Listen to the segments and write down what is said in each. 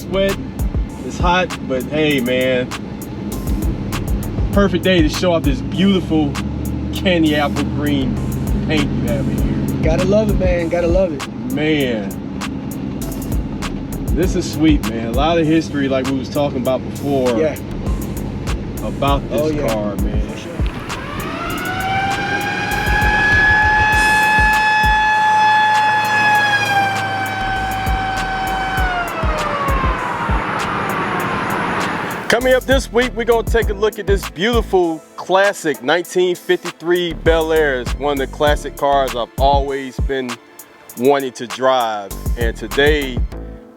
sweat. It's hot, but hey, man, perfect day to show off this beautiful candy apple green paint you have in here. Gotta love it, man. Gotta love it. Man, this is sweet, man. A lot of history, like we was talking about before, about this car, man. Coming up this week, we're gonna take a look at this beautiful classic 1953 Bel Air. It's one of the classic cars I've always been wanting to drive. And today,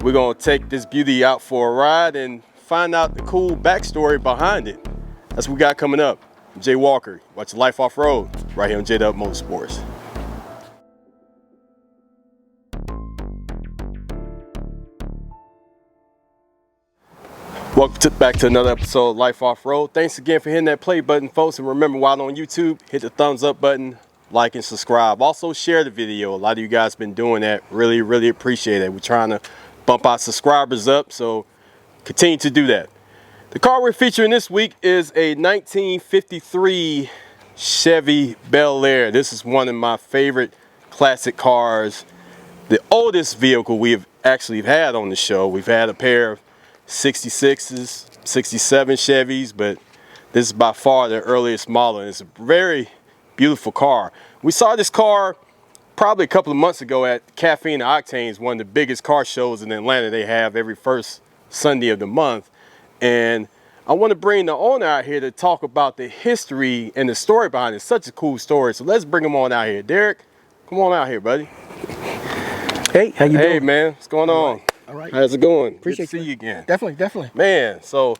we're gonna take this beauty out for a ride and find out the cool backstory behind it. That's what we got coming up. I'm Jay Walker, watch Life Off-Road, right here on J-Dub Motorsports. Welcome back to another episode of Life Off-Road. Thanks again for hitting that play button, folks. And remember, while on YouTube, hit the thumbs up button, like and subscribe. Also share the video. A lot of you guys been doing that. Really, really appreciate it. We're trying to bump our subscribers up, so continue to do that. The car we're featuring this week is a 1953 Chevy Bel Air. This is one of my favorite classic cars. The oldest vehicle we've actually had on the show. We've had a pair of 66s, 67 Chevys, but this is by far the earliest model, and it's a very beautiful car. We saw this car probably a couple of months ago at Caffeine and Octane's, one of the biggest car shows in Atlanta. They have every first Sunday of the month, and I want to bring the owner out here to talk about the history and the story behind it. It's such a cool story, so let's bring him on out here. Derek, come on out here, buddy. Hey, how you doing? Hey, man, what's going on? All right. How's it going? Appreciate Good to see you again. Definitely. Man, so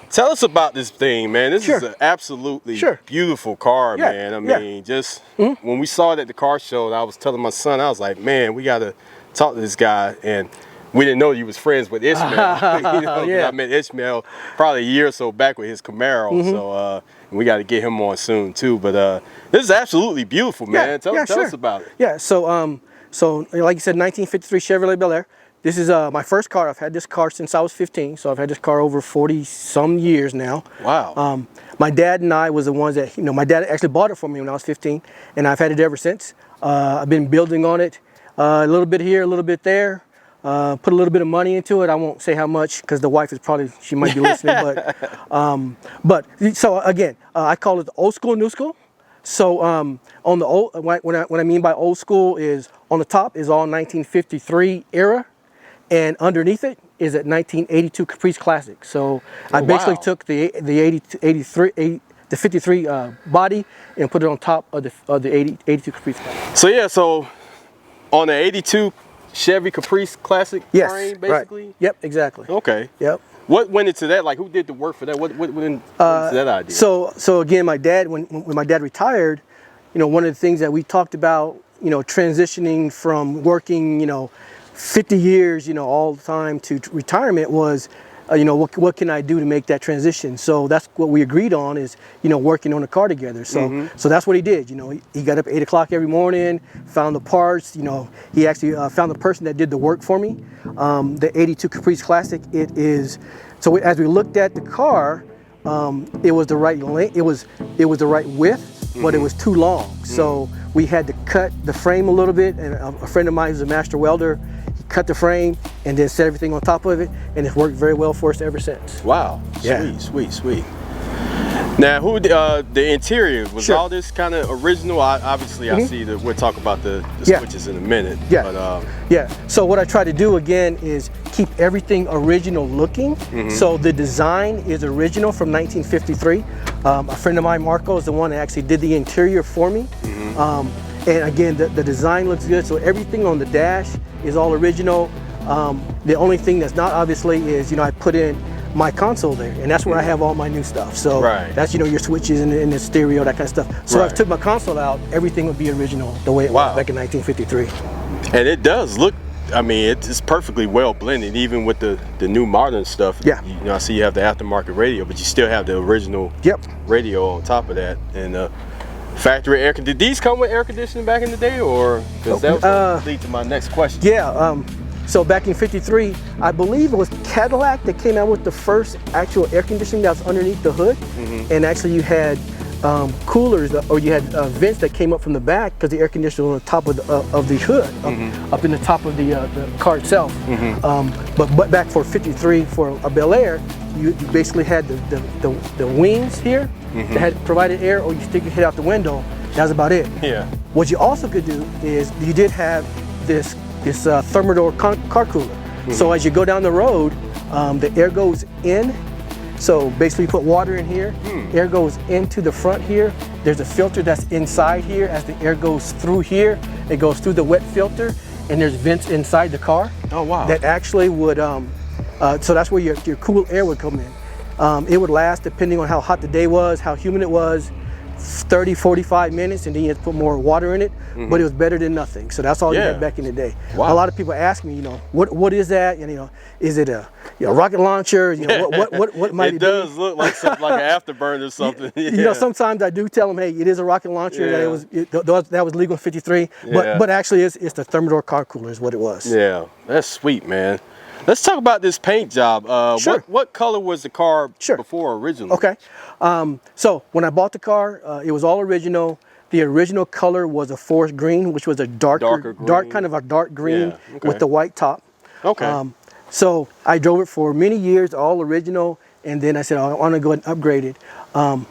tell us about this thing, man. This is an absolutely beautiful car, man. I mean, just when we saw it at the car show, I was telling my son, I was like, man, we got to talk to this guy. And we didn't know you was friends with Ishmael. You know, I met Ishmael probably a year or so back with his Camaro. So we got to get him on soon too. But this is absolutely beautiful, man. Tell us about it. Yeah, so like you said, 1953 Chevrolet Bel Air. This is my first car. I've had this car since I was 15, so I've had this car over 40-some years now. Wow. My dad and I was the ones that, my dad actually bought it for me when I was 15, and I've had it ever since. I've been building on it a little bit here, a little bit there. Put a little bit of money into it. I won't say how much because the wife is probably, she might be listening, but so again, I call it the old school, new school. So on the old, what I mean by old school is on the top is all 1953 era. And underneath it is at 1982 Caprice Classic. So I basically took the 53 body and put it on top of the 82 Caprice Classic. So yeah, so on the 82 Chevy Caprice Classic frame, basically? Right. Yep, exactly. Okay. Yep. What went into that? Like, who did the work for that? What went into that idea? So again, my dad, when my dad retired, one of the things that we talked about, transitioning from working, 50 years, all the time to retirement was, what can I do to make that transition? So that's what we agreed on is, working on a car together. So so that's what he did. He got up at 8 o'clock every morning, found the parts. He actually found the person that did the work for me. The 82 Caprice Classic. It is. So as we looked at the car, it was the right length. It was the right width, but it was too long. So we had to cut the frame a little bit. And a friend of mine who's a master welder, cut the frame and then set everything on top of it, and it's worked very well for us ever since. Wow. Yeah. Sweet. Now, the interior, was all this kind of original? Obviously, I see that we'll talk about the switches in a minute. Yeah. But, So what I try to do again is keep everything original looking. So the design is original from 1953. A friend of mine, Marco, is the one that actually did the interior for me. And again, the design looks good. So everything on the dash is all original. The only thing that's not obviously is, I put in my console there, and that's where I have all my new stuff. So that's, your switches and the stereo, that kind of stuff. So if I took my console out, everything would be original the way it was back in 1953. And it does look, I mean, it's perfectly well blended, even with the new modern stuff. Yeah. I see you have the aftermarket radio, but you still have the original radio on top of that. And factory air. Did these come with air conditioning back in the day, or because that would lead to my next question? Yeah. So back in '53, I believe it was Cadillac that came out with the first actual air conditioning that was underneath the hood, and actually you had coolers, or you had vents that came up from the back because the air conditioner was on the top of the hood, up in the top of the car itself. But back for '53 for a Bel Air, you basically had the wings here that had provided air, or you stick your head out the window. That was about it. Yeah. What you also could do is you did have this thermidor car cooler. So as you go down the road, the air goes in. So basically you put water in here, air goes into the front here. There's a filter that's inside here. As the air goes through here, it goes through the wet filter, and there's vents inside the car. Oh, wow. That actually would, so that's where your cool air would come in. It would last, depending on how hot the day was, how humid it was, 30, 45 minutes, and then you had to put more water in it, but it was better than nothing. So that's all you had back in the day. Wow. A lot of people ask me, what is that? And, is it a rocket launcher? What might it be? It does look like something like an afterburner or something. Sometimes I do tell them, hey, it is a rocket launcher. That was legal in '53, but actually it's the Thermidor car cooler is what it was. Yeah, that's sweet, man. Let's talk about this paint job. Sure. What color was the car before originally? Okay. So when I bought the car, it was all original. The original color was a forest green, which was a darker green. Kind of a dark green with the white top. Okay. So I drove it for many years, all original, and then I said, I want to go and upgrade it.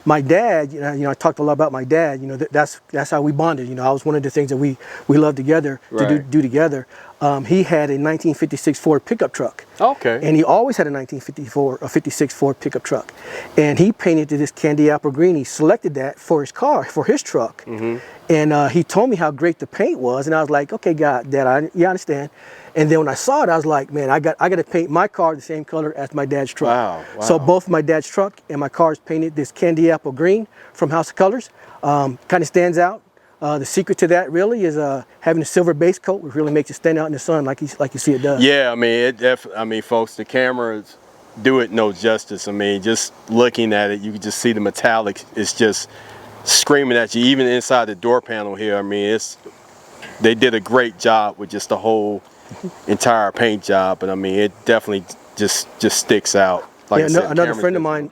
My dad, I talked a lot about my dad. That's how we bonded. I was one of the things that we loved together to do together. He had a 1956 Ford pickup truck. Okay. And he always had a 56 Ford pickup truck. And he painted it this candy apple green. He selected that for his car, for his truck. And he told me how great the paint was. And I was like, okay, Dad, I understand. And then when I saw it, I was like, man, I got to paint my car the same color as my dad's truck. Wow. So both my dad's truck and my car is painted this candy apple green from House of Colors. Kind of stands out. The secret to that really is having a silver base coat, which really makes it stand out in the sun like you see it does. Yeah, I mean, folks, the cameras do it no justice. I mean, just looking at it, you can just see the metallic is just screaming at you, even inside the door panel here. I mean, they did a great job with just the whole entire paint job, but I mean, it definitely just sticks out. Like I said, another friend of mine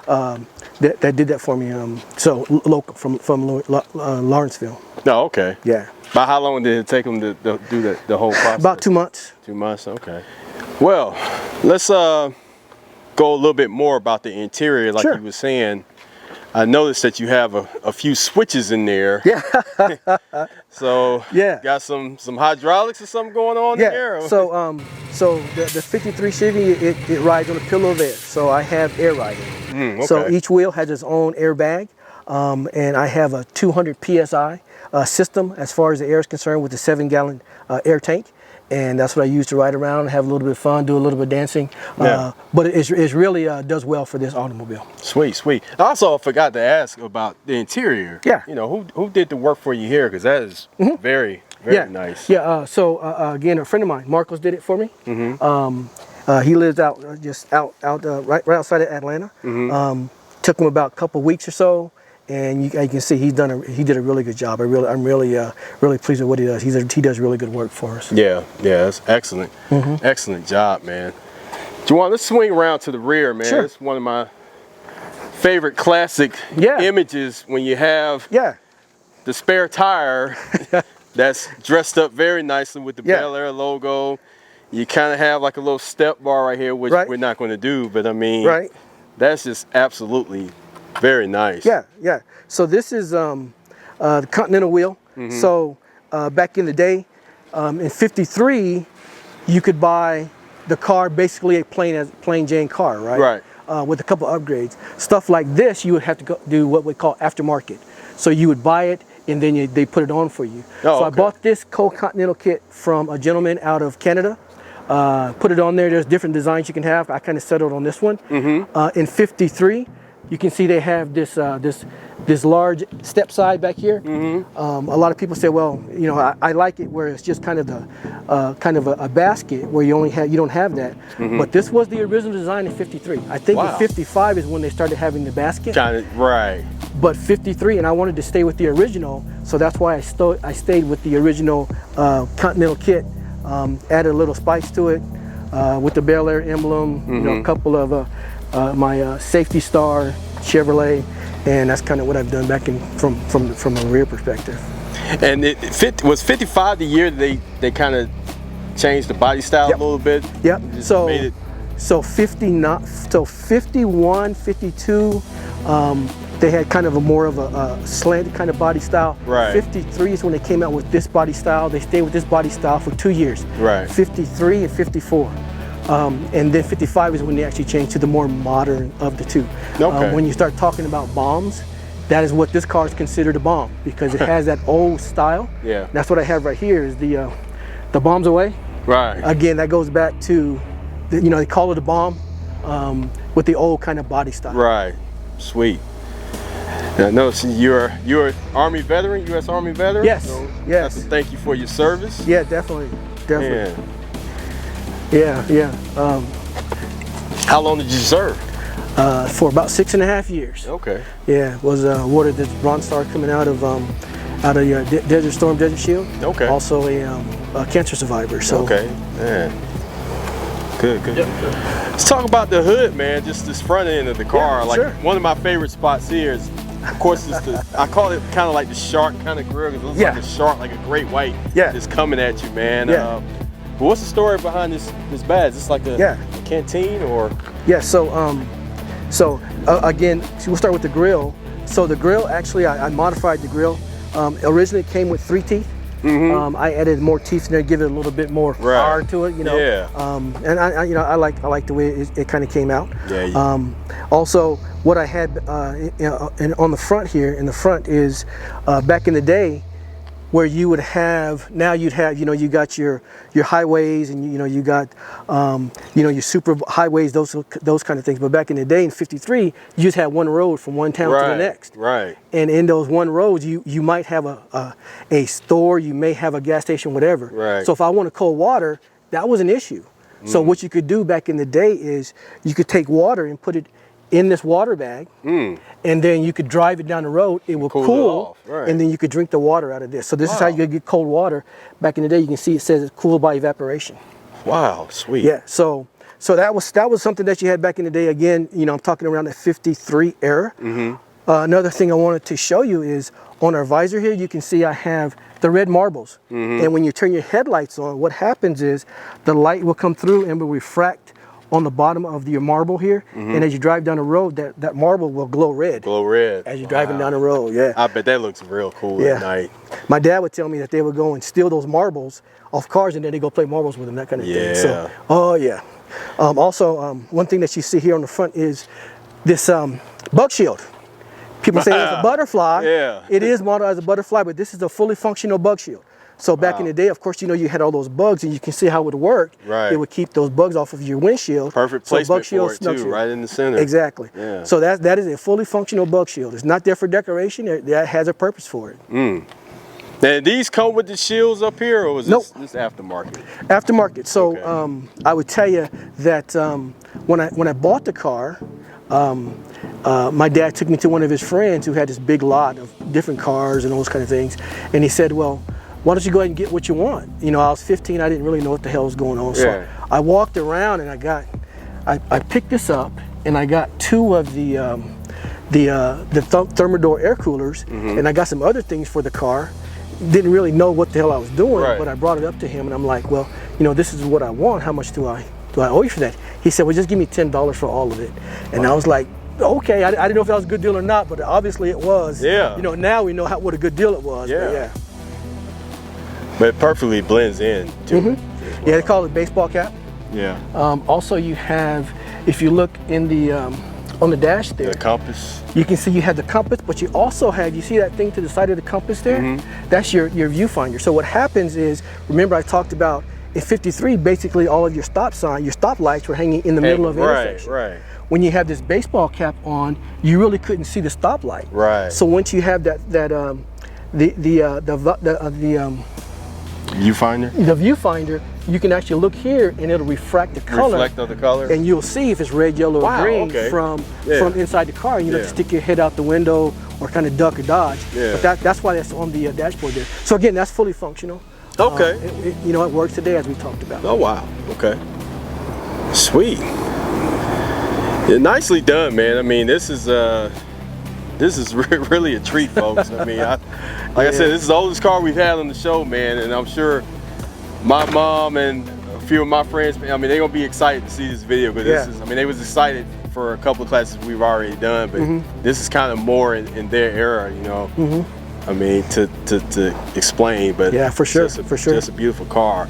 that did that for me. So local from Lawrenceville. Oh, okay. Yeah. About how long did it take them to do the whole process? About 2 months. 2 months. Okay. Well, let's go a little bit more about the interior, like you were saying. I noticed that you have a few switches in there. Yeah. So got some hydraulics or something going on there? So the '53 Chevy, it rides on a pillow of air. So I have air riding. Okay. So each wheel has its own air bag, and I have a 200 psi system as far as the air is concerned with the 7-gallon air tank. And that's what I use to ride around, have a little bit of fun, do a little bit of dancing. But it really does well for this automobile. Sweet, sweet. I also forgot to ask about the interior. Yeah. Who did the work for you here? Because that is very nice. Yeah. So again, a friend of mine, Marcos, did it for me. He lives out right outside of Atlanta. Took him about a couple weeks or so. And you can see he did a really good job. I'm really pleased with what he does. He does really good work for us. Yeah, that's excellent. Excellent job, man. Juwan, let's swing around to the rear, man. Sure. It's one of my favorite classic images when you have the spare tire that's dressed up very nicely with the Bel Air logo. You kind of have like a little step bar right here, which we're not going to do, but I mean, that's just absolutely very nice. Yeah. So this is the Continental wheel. So back in the day, in '53, you could buy the car basically a plain Jane car, right? With a couple upgrades. Stuff like this, you would have to do what we call aftermarket. So you would buy it and then they put it on for you. I bought this Continental kit from a gentleman out of Canada. Put it on there. There's different designs you can have. I kind of settled on this one. In '53. You can see they have this large step side back here. A lot of people say, well, I like it where it's just kind of a basket where you don't have that. But this was the original design in '53. I think in '55 is when they started having the basket. But '53, and I wanted to stay with the original, so that's why I stayed with the original Continental kit Added a little spice to it with the Bel Air emblem, you know, a couple of my Safety Star Chevrolet, and that's kind of what I've done back in from a rear perspective. And was 55 the year they kind of changed the body style a little bit? Yep. So made it... so 51, 52. They had kind of a more of a slanted kind of body style. Right. 53 is when they came out with this body style. They stayed with this body style for 2 years. Right. 53 and 54. And then 55 is when they actually changed to the more modern of the two. Okay. When you start talking about bombs, that is what this car is considered a bomb, because it has that old style. Yeah. That's what I have right here is the bombs away. Right. Again, that goes back to, you know, they call it a bomb with the old kind of body style. Right. Sweet. Now, I know you're an Army veteran, U.S. Army veteran. Yes. So yes. That's a thank you for your service. Yeah, definitely. Definitely. Man. Yeah. How long did you serve? For about 6.5 years. Okay. Yeah, was awarded the Bronze Star coming out of Desert Storm, Desert Shield. Okay. Also a cancer survivor. So. Okay. Man. Good. Yep. Let's talk about the hood, man. Just this front end of the car. Yeah, like sure. one of my favorite spots here is, of course, it's I call it kind of like the shark kind of grill, because it looks like a shark, like a great white, just coming at you, man. Yeah. But what's the story behind this badge? Is this like a canteen or? Yeah. So again, we'll start with the grill. So the grill, actually, I modified the grill. Originally, it came with 3 teeth. Mm-hmm. I added more teeth in there, give it a little bit more fire to it, you know. Yeah. And I like the way it kind of came out. Yeah. Also, what I had on the front here, in the front is back in the day, where you would have, now you'd have, you know, you got your highways, and you know, you got your super highways, those kind of things. But back in the day, in 53, you just had one road from one town to the next. Right. And in those one roads, you might have a store, you may have a gas station, whatever. Right. So if I wanted cold water, that was an issue. So what you could do back in the day is you could take water and put it in this water bag, and then you could drive it down the road. It will cool, and then you could drink the water out of this. So this is how you get cold water. Back in the day, you can see it says it's cooled by evaporation. Wow, sweet. Yeah. So that was something that you had back in the day. Again, you know, I'm talking around the 53 era. Another thing I wanted to show you is on our visor here, you can see I have the red marbles. And when you turn your headlights on, what happens is the light will come through and will refract on the bottom of your marble here, and as you drive down the road, that marble will glow red. Glow red. As you're driving down the road, yeah. I bet that looks real cool at night. My dad would tell me that they would go and steal those marbles off cars, and then they go play marbles with them, that kind of thing. So, also, one thing that you see here on the front is this bug shield. People say it's a butterfly. Yeah. It is modeled as a butterfly, but this is a fully functional bug shield. So back in the day, of course, you know, you had all those bugs, and you can see how it would work. Right. It would keep those bugs off of your windshield. Perfect placement for it too, right in the center. Exactly. Yeah. So that is a fully functional bug shield. It's not there for decoration. That has a purpose for it. Now, these come with the shields up here, or was this aftermarket? Aftermarket. So I would tell you that when I bought the car, my dad took me to one of his friends who had this big lot of different cars and those kind of things, and he said, well, why don't you go ahead and get what you want? You know, I was 15, I didn't really know what the hell was going on. So I walked around and I picked this up, and I got 2 of the Thermador air coolers, and I got some other things for the car. Didn't really know what the hell I was doing, but I brought it up to him, and I'm like, well, you know, this is what I want. How much do I owe you for that? He said, well, just give me $10 for all of it. And I was like, okay, I didn't know if that was a good deal or not, but obviously it was. Yeah. You know, now we know what a good deal it was. Yeah. But it perfectly blends in too. Yeah, they call it baseball cap. Yeah. Also, you have, if you look in the on the dash there, the compass. You can see you have the compass, but you also have, you see that thing to the side of the compass there? That's your viewfinder. So what happens is, remember I talked about in 53, basically all of your stop lights were hanging in the middle of the intersection. Right. When you have this baseball cap on, you really couldn't see the stoplight. Right. So once you have the viewfinder, you can actually look here and it'll refract the color. Reflect of the color. And you'll see if it's red, yellow, or green from inside the car. And you don't have to stick your head out the window or kind of duck or dodge. But that's why that's on the dashboard there. So again, that's fully functional. Okay. You know, it works today as we talked about. Oh wow. Okay. Sweet. Yeah, nicely done, man. I mean, this is really a treat, folks. I mean, like I said, this is the oldest car we've had on the show, man, and I'm sure my mom and a few of my friends, I mean, they're gonna be excited to see this video because this is, I mean, they was excited for a couple of classes we've already done, but this is kind of more in their era, you know. I mean, to explain, but yeah, for sure, just a beautiful car.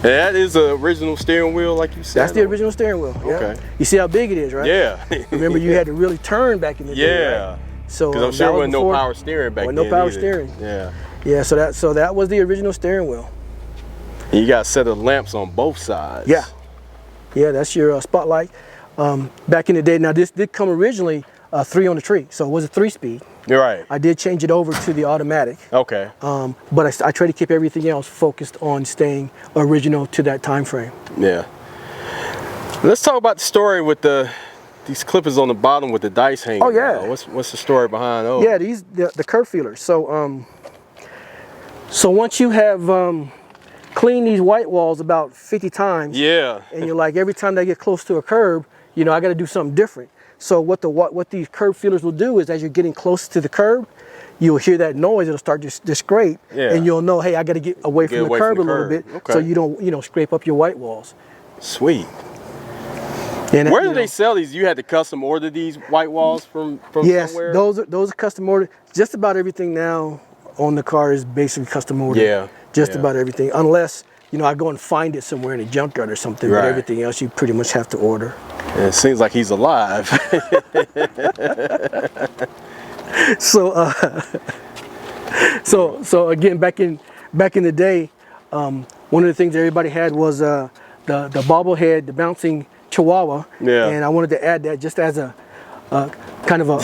And that is the original steering wheel, like you said. That's the original steering wheel. Yeah. Okay. You see how big it is, right? Yeah. Remember, you had to really turn back in the day. Yeah. Right? So because I'm sure there wasn't no power steering back then. No power either. steering. Yeah. Yeah. So that was the original steering wheel. And you got a set of lamps on both sides. Yeah. Yeah, that's your spotlight. Back in the day, now this did come originally 3 on the tree, so it was a 3-speed. You're right. I did change it over to the automatic. Okay. But I try to keep everything else focused on staying original to that time frame. Yeah. Let's talk about the story with these clippers on the bottom with the dice hanging. Oh yeah. What's the story behind those? Yeah, the curve feelers. So so once you have cleaned these white walls about 50 times. Yeah. And you're like, every time they get close to a curb, you know, I got to do something different. So what these curb feelers will do is, as you're getting close to the curb, you'll hear that noise. It'll start to scrape, and you'll know, hey, I got to get away from the curb a little bit, so you don't, you know, scrape up your white walls. Sweet. And where do they sell these? You had to custom order these white walls from yes, somewhere? Yes, those are custom ordered. Just about everything now on the car is basically custom ordered. Yeah. Just about everything, unless, you know, I go and find it somewhere in a junkyard or something. But everything else you pretty much have to order. And it seems like he's alive. So, so again, back in the day, one of the things everybody had was the bobblehead, the bouncing Chihuahua. Yeah. And I wanted to add that just as a kind of a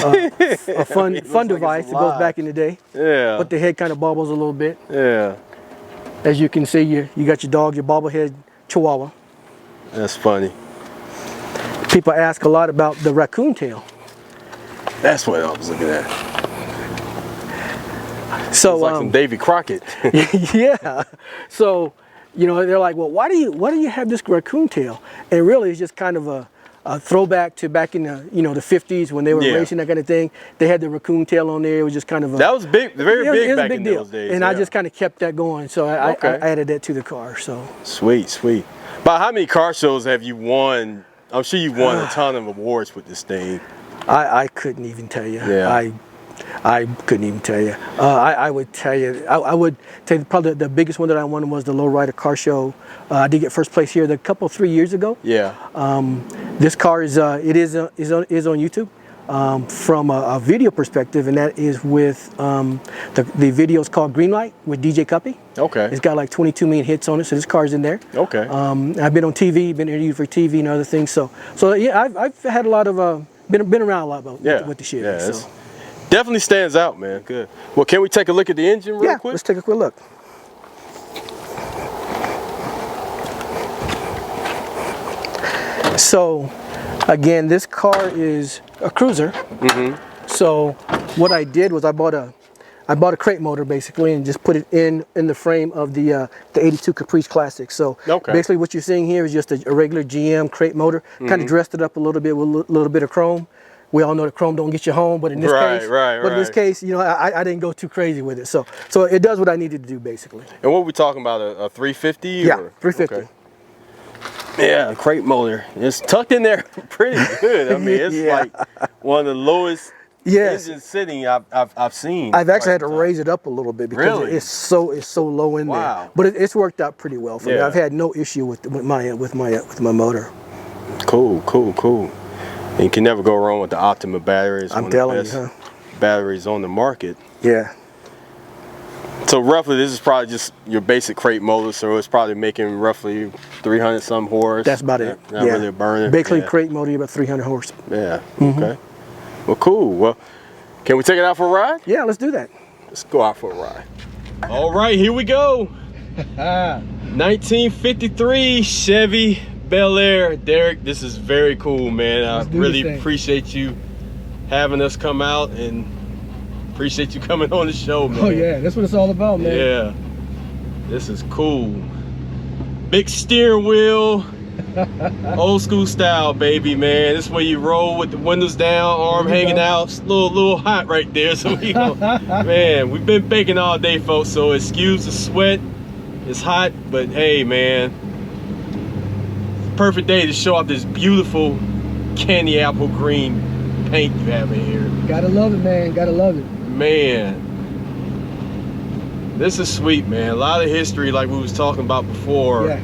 fun device. It goes back in the day. Yeah. But the head kind of bobbles a little bit. Yeah. As you can see, you got your dog, your bobblehead Chihuahua. That's funny. People ask a lot about the raccoon tail. That's what I was looking at. So it's like some Davy Crockett. Yeah. So, you know, they're like, well, why do you have this raccoon tail? And really, it's just kind of a throwback to back in the, you know, the 50s when they were racing, that kind of thing. They had the raccoon tail on there. It was just kind of a, that was big, very big back in those days. And I just kind of kept that going. So I added that to the car. So sweet. But how many car shows have you won? I'm sure you won a ton of awards with this thing. I couldn't even tell you. Yeah. I couldn't even tell you. I would tell you. I would tell you probably the biggest one that I won was the Lowrider Car Show. I did get first place here a couple 3 years ago. Yeah. This car is on YouTube from a video perspective, and that is with the video is called Green Light with DJ Cuppy. Okay. It's got like 22 million hits on it, so this car's in there. Okay. I've been on TV, been interviewed for TV and other things. So yeah, I've had a lot of been around a lot with the Chevy. Yeah, so. Definitely stands out, man. Good. Well, can we take a look at the engine real quick? Let's take a quick look. So, again, this car is a cruiser. So, what I did was I bought a crate motor basically and just put it in the frame of the 82 Caprice Classic. So basically what you're seeing here is just a regular GM crate motor. Kind of dressed it up a little bit with a little bit of chrome. We all know that chrome don't get you home, but in this in this case, you know, I didn't go too crazy with it. So it does what I needed to do basically. And what are we talking about? A 350? Yeah, 350. Okay. Yeah, a crate motor. It's tucked in there pretty good. I mean, it's like one of the lowest engine sitting I've seen. I've actually had to raise it up a little bit because it's so low in there. But it's worked out pretty well for me. I've had no issue with my motor. Cool. And you can never go wrong with the Optima batteries. I'm telling you, batteries on the market. Yeah. So roughly, this is probably just your basic crate motor, so it's probably making roughly 300 some horse. That's about it. Not really a burner. Basically, crate motor about 300 horse. Yeah. Okay. Well, cool. Well, can we take it out for a ride? Yeah, let's do that. Let's go out for a ride. All right, here we go. 1953 Chevy Bel Air. Derek, this is very cool, man. I really appreciate you having us come out and appreciate you coming on the show, man. Oh yeah, that's what it's all about, man. Yeah. This is cool. Big steering wheel. Old school style, baby, man. This is where you roll with the windows down, arm hanging out. It's a little hot right there. So we go, man, we've been baking all day, folks. So excuse the sweat. It's hot, but hey, man, perfect day to show off this beautiful candy apple green paint you have in here. Gotta love it, man. Gotta love it. Man, this is sweet, man. A lot of history, like we was talking about before. Yeah.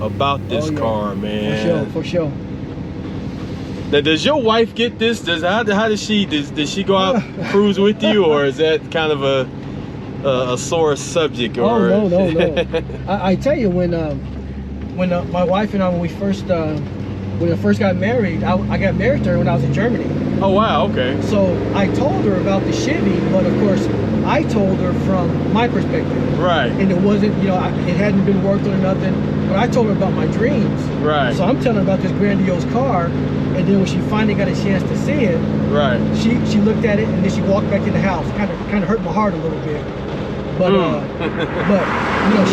About this car, man. For sure. Now, does your wife get this? How does she go out cruise with you, or is that kind of a sore subject? Or? Oh no. I tell you, when my wife and I, when we first got married, I got married to her when I was in Germany. Oh wow, okay. So I told her about the Chevy, but of course I told her from my perspective. Right. And it wasn't, it hadn't been worked on or nothing. But I told her about my dreams. Right. So I'm telling her about this grandiose car, and then when she finally got a chance to see it, right, she looked at it, and then she walked back in the house. Kind of hurt my heart a little bit. But but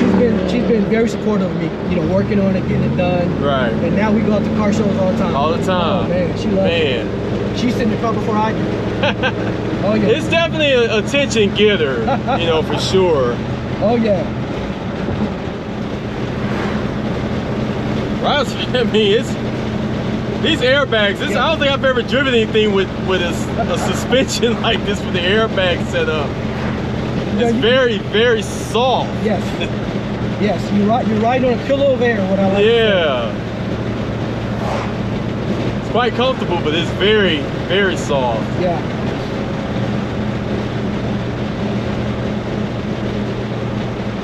she's been very supportive of me. Working on it, getting it done. Right. And now we go out to car shows all the time. All the time. Oh, man, she loves it. She's sitting in the car before I do. Oh yeah. It's definitely a attention getter, for sure. Oh yeah. I mean, it's these airbags. I don't think I've ever driven anything with a suspension like this with the airbag set up. It's very, very soft. Yes. Yes, you're riding on a pillow of air. What I like. Yeah. It's quite comfortable, but it's very, very soft. Yeah.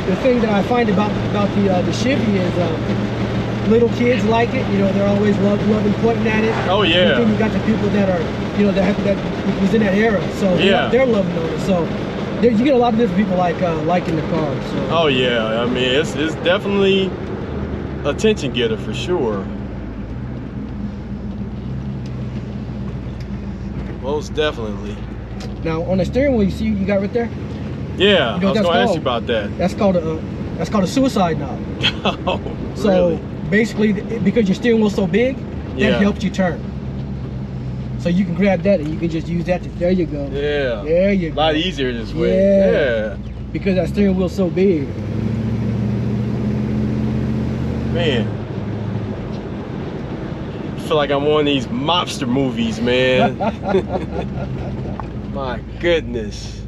The thing that I find about the Chevy is little kids like it. They're always loving pointing at it. Oh yeah. And then you got the people that are that was in that era, so yeah, they're loving on it. So you get a lot of different people liking the car. So. Oh yeah, I mean it's definitely attention getter for sure. Most definitely. Now on the steering wheel, you see you got right there. Yeah, I was going to ask you about that. That's called a suicide knob. Oh, so really? Basically, because your steering wheel's so big, that helps you turn. So you can grab that and you can just use that. There you go. Yeah. There you go. A lot easier this way. Yeah. Because that steering wheel's so big. Man. I feel like I'm one of these mobster movies, man. My goodness.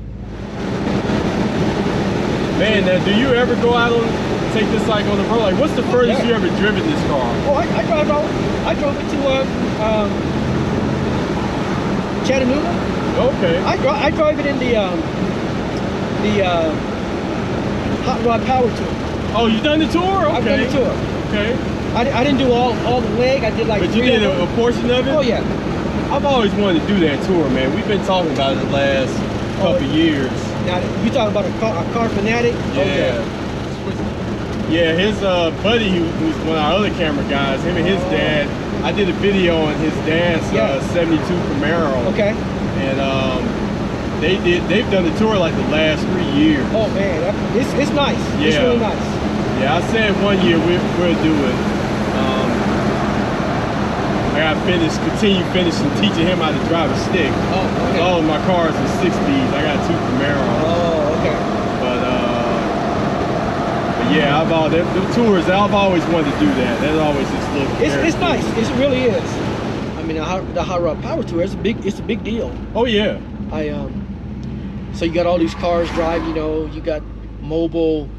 Man, now do you ever go out and take this like on the road? Like, what's the furthest you ever driven this car? Oh, I drove it to Chattanooga. Okay. I drive it in the hot rod power tour. Oh, you done the tour? Okay. I've done the tour. Okay. I didn't do all the leg. I did like. But you did a portion of it? Oh yeah. I've always wanted to do that tour, man. We've been talking about it the last couple years. Now you talking about a car fanatic? Yeah. Okay. Yeah, his buddy, who's one of our other camera guys, him and his dad. I did a video on his dad's 72 Camaro. Okay. And they've done the tour like the last 3 years. Oh man, it's nice. Yeah. It's really nice. Yeah, I said 1 year we'll do it. I gotta continue finishing teaching him how to drive a stick. Oh, okay. All of my cars are 6 speeds. I got 2 Camaros. Oh, okay. But yeah, the tours. I've always wanted to do that. That's always just look. It's nice. It really is. I mean, the hot rod power tour. It's a big deal. Oh yeah. So you got all these cars drive. You got mobile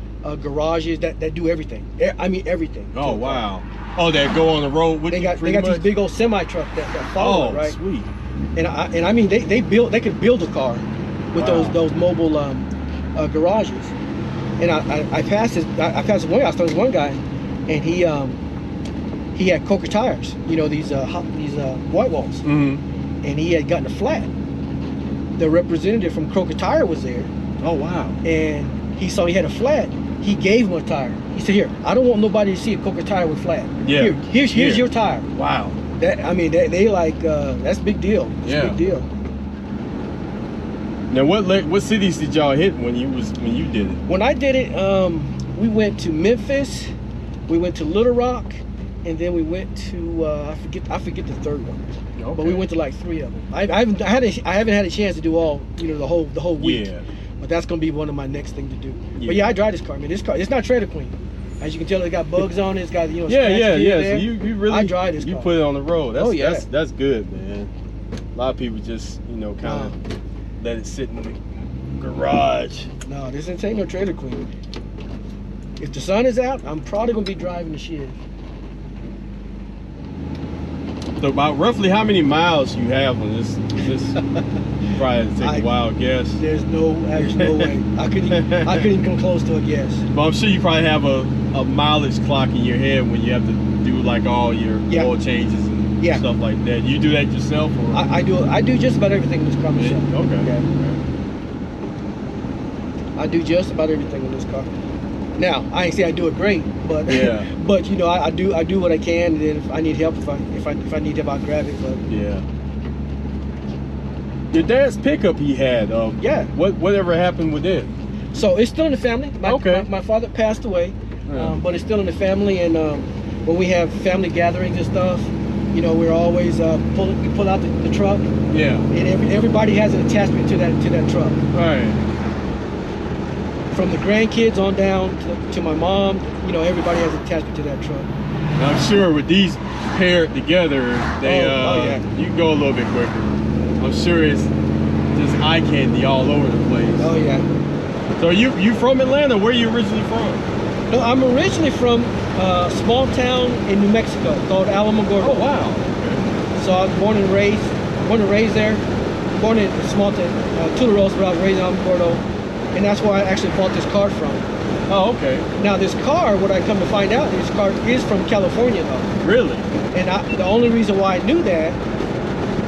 garages that do everything. I mean everything. Oh wow. Oh, that go on the road with they got these big old semi trucks that follow, right? Sweet. And I mean they could build a car with those mobile garages. And I passed one guy. I was talking to one guy, and he had Coker tires. These white walls. Mm-hmm. And he had gotten a flat. The representative from Croker Tire was there. Oh wow. And he saw he had a flat. He gave him a tire. He said, "Here, I don't want nobody to see a Coker tire with flat. Yeah. Here's your tire." Wow. They like that's a big deal. It's a big deal. Now, what cities did y'all hit when you did it? When I did it, we went to Memphis, we went to Little Rock, and then we went to I forget the third one. Okay. But we went to like 3 of them. I haven't had a chance to do all, you know, the whole week. Yeah. But that's gonna be one of my next things to do. Yeah. But yeah, I drive this car, man. This car, it's not trailer clean. As you can tell, it got bugs on it. It's got, you know, Yeah. there. So you really, I drive this you car. put it on the road. That's, that's good, man. A lot of people just, you know, kind of let it sit in the garage. No, this ain't no trailer clean. If the sun is out, I'm probably gonna be driving the Chev. So about roughly how many miles you have on this? Probably take a wild guess. There's no way. I couldn't even come close to a guess. But I'm sure you probably have a mileage clock in your head when you have to do like all your oil changes and stuff like that. You do that yourself, or I do just about everything in this car myself. Okay. Yeah. I do just about everything in this car. Now, I ain't say I do it great, but but you know, I do what I can, and then if I need help, if I need help, I'll grab it. But yeah. Your dad's pickup he had. Whatever happened with it? So it's still in the family. My father passed away, but it's still in the family. And when we have family gatherings and stuff, you know, we're always we pull out the truck. Yeah. And everybody has an attachment to that truck. Right. From the grandkids on down to my mom, you know, everybody has an attachment to that truck. Now, I'm sure with these paired together, they you can go a little bit quicker. I'm sure it's just eye candy all over the place. Oh yeah. So you from Atlanta? Where are you originally from? No, I'm originally from a small town in New Mexico called Alamogordo. Oh wow. Okay. So I was born and raised there. Born in a small town, Tularosa, but I was raised in Alamogordo. And that's where I actually bought this car from. Oh, okay. Now this car, what I come to find out, this car is from California though. Really? And the only reason why I knew that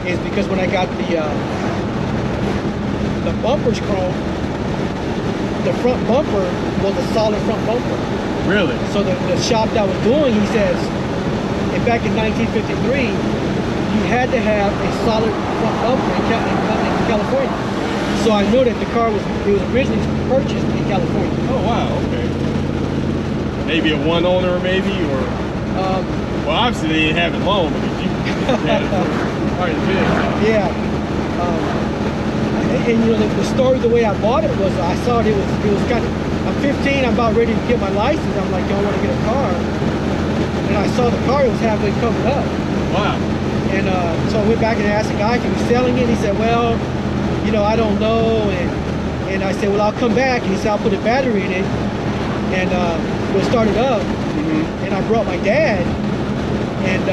is because when I got the bumpers chrome, the front bumper was a solid front bumper. Really? So the shop that was doing, he says, and back in 1953, you had to have a solid front bumper in California. So I knew that the car was originally purchased in California. Oh wow, okay. Maybe a one owner, maybe, or well, obviously they didn't have it long because you had it quite a bit. Yeah. And you know the story, the way I bought it was I saw it was kind of, I'm 15, I'm about ready to get my license. I'm like, don't want to get a car. And I saw the car, it was halfway covered up. Wow. And so I went back and asked the guy, can we selling it? He said, well, you know, I don't know. And I said, well, I'll come back. And he said, I'll put a battery in it and we'll start it up. And I brought my dad, and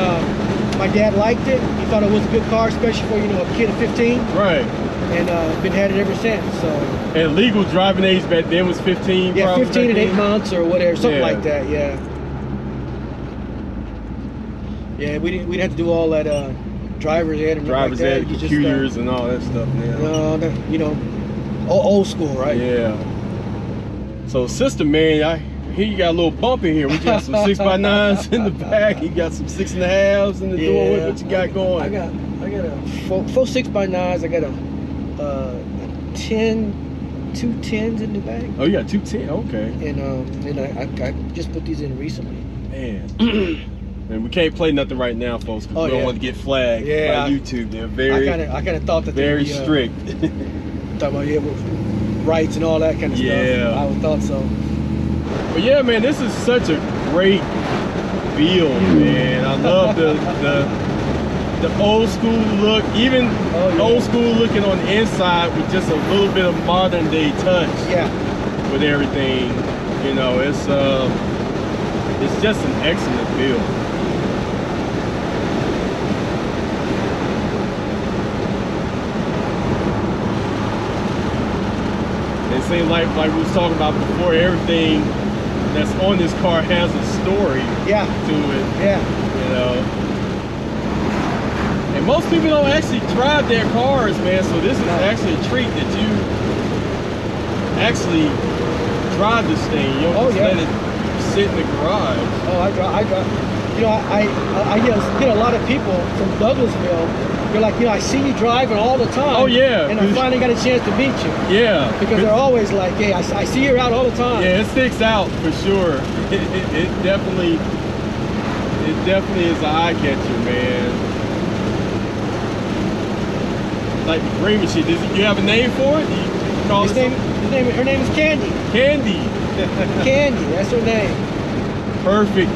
my dad liked it. He thought it was a good car, especially for, you know, a kid of 15. Right. And been had it ever since. So. And legal driving age back then was 15. Yeah, 15 and 8 months or whatever, something like that. Yeah. Yeah, we didn't have to do all that driver's ed and driver's like ed, computers and all that stuff now. You know, old school, right? Yeah. So, sister, man, I hear you got a little bump in here. We got some 6x9s in the back. You got some 6.5s in the door. What you got going? I got a four 6x9s. I got a 2 10s in the back. Oh, you got 2 10. Okay. And I just put these in recently. Man. And we can't play nothing right now, folks, because we don't want to get flagged by YouTube. They're very, I kind of thought that very strict. Talking about with rights and all that kind of stuff. I would thought so. But yeah, man, this is such a great feel, man. I love the old school look, even old school looking on the inside with just a little bit of modern day touch. Yeah. With everything, you know, it's just an excellent feel. It seems like we was talking about before, everything that's on this car has a story to it. Yeah. You know. And most people don't actually drive their cars, man, so this is actually a treat that you actually drive this thing. You don't just let it sit in the garage. Oh, I drive. You know, I get a lot of people from Douglasville You're like, I see you driving all the time. Oh, yeah. And I finally got a chance to meet you. Yeah. Because they're always like, hey, I see you out all the time. Yeah, it sticks out for sure. It definitely is an eye catcher, man. Like the green machine. You have a name for it? Her name is Candy. Candy. Candy, that's her name. Perfect.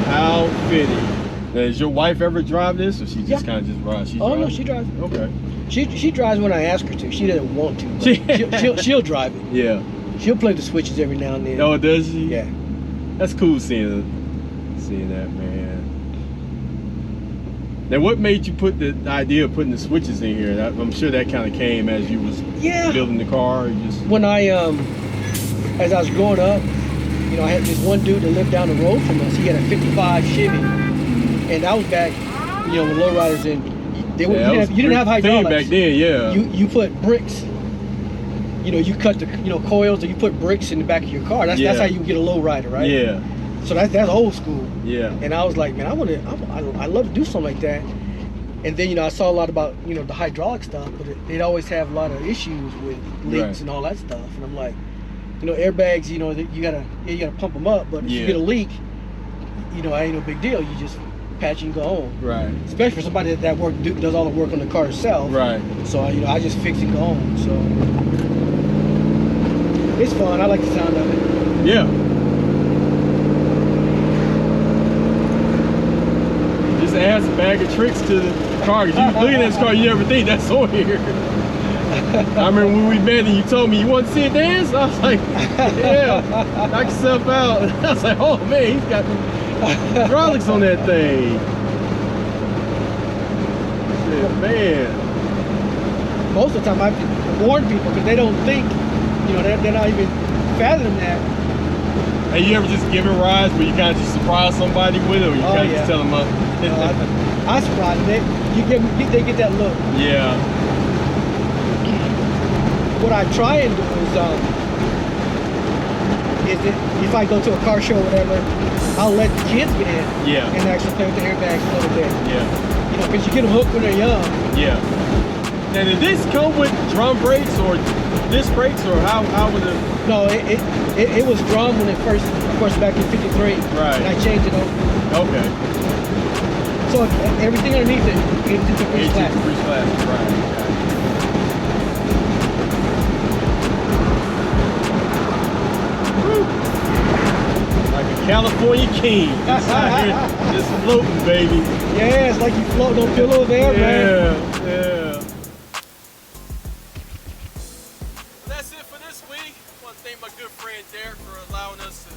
How fitting. Now, does your wife ever drive this, or she just kind of just rides? No, she drives. Okay. She drives when I ask her to. She doesn't want to. She'll drive it. Yeah. She'll play the switches every now and then. Oh, does she? Yeah. That's cool seeing that, man. Now, what made you put the idea of putting the switches in here? I'm sure that kind of came as you was building the car. Or just when as I was growing up, I had this one dude that lived down the road from us. He had a '55 Chevy, and that was back, when lowriders you didn't have hydraulics back then. Yeah. You put bricks. You cut the coils, or you put bricks in the back of your car. That's how you get a lowrider, right? Yeah. So that's old school. Yeah. And I was like, man, I love to do something like that. And then I saw a lot about the hydraulic stuff, but they'd always have a lot of issues with leaks and all that stuff. And I'm like, airbags, you gotta pump them up, but if you get a leak, ain't no big deal. You just patch and go home. Right. Especially for somebody that does all the work on the car itself. Right. So I just fix and go home. So it's fun. I like the sound of it. Yeah. Just adds a bag of tricks to the car. Cause you look at this car, you never think that's on here. I remember when we met and you told me you want to see it dance. I was like, yeah, knock yourself out. I was like, oh man, he's got hydraulics on that thing. Shit, man. Most of the time I warn people because they don't think, they're not even fathoming that. Hey, you ever just give it rides where you kind of just surprise somebody with it, or you kind of just tell them up? I surprise them. They get that look. Yeah. What I try and do is if I go to a car show or whatever, I'll let the kids get in and actually play with the airbags a little bit. Yeah. Because you get them hooked when they're young. Yeah. Now, did this come with drum brakes or disc brakes, or how would it? No, it was drum when it first, of course, back in '53. Right. And I changed it over. Okay. So everything underneath it, it's a grease class. Right. Like a California king. Just out here, just floating, baby. Yeah, it's like you floating on pillows there, man. Yeah. That's it for this week. I want to thank my good friend Derek for allowing us to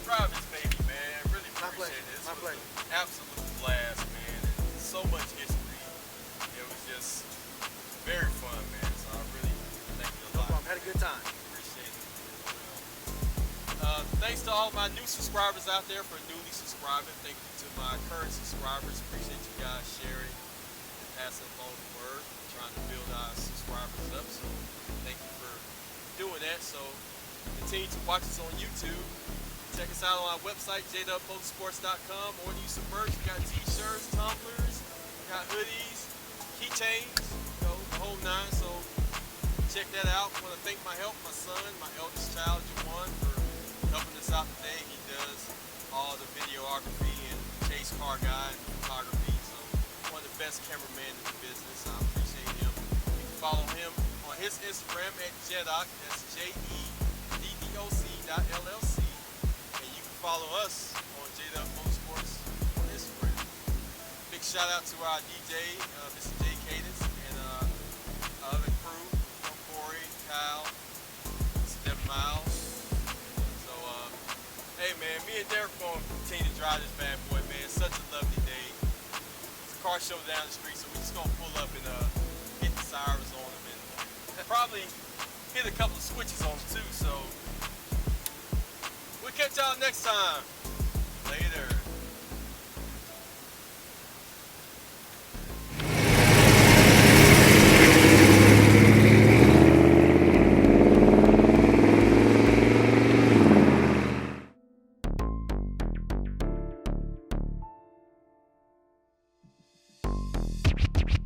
drive this baby, man. I really appreciate it. This was an absolute blast, man. And so much history. It was just very fun, man. So I really thank you a lot. Had a good time. Appreciate it. Thanks to all my new subscribers out there for newly subscribing. Thank you to my current subscribers. Appreciate you guys sharing and passing along the word. I'm trying to build our subscribers up, so thank you for doing that. So continue to watch us on YouTube. Check us out on our website, jdubmotorsports.com. Or use some merch. We got t-shirts, tumblers, we got hoodies, keychains, the whole nine. So check that out. I want to thank my son, my eldest child, Juwan, for helping us out today. He does all the videography and chase car guy and photography. So one of the best cameramen in the business. I appreciate him. You can follow him on his Instagram at Jedoc. That's JEDDOC.LLC. And you can follow us on JDub Motorsports on Instagram. Big shout out to our DJ, Mr. J Cadence, and other crew, Corey, Kyle, Mr. Devin Miles. So, hey man, me and Derek are going to continue to drive this bad boy, man. Such a lovely day. It's a car show down the street, so we're just going to pull up and hit the sirens on them and probably hit a couple of switches on them too. So, we'll catch y'all next time. Later.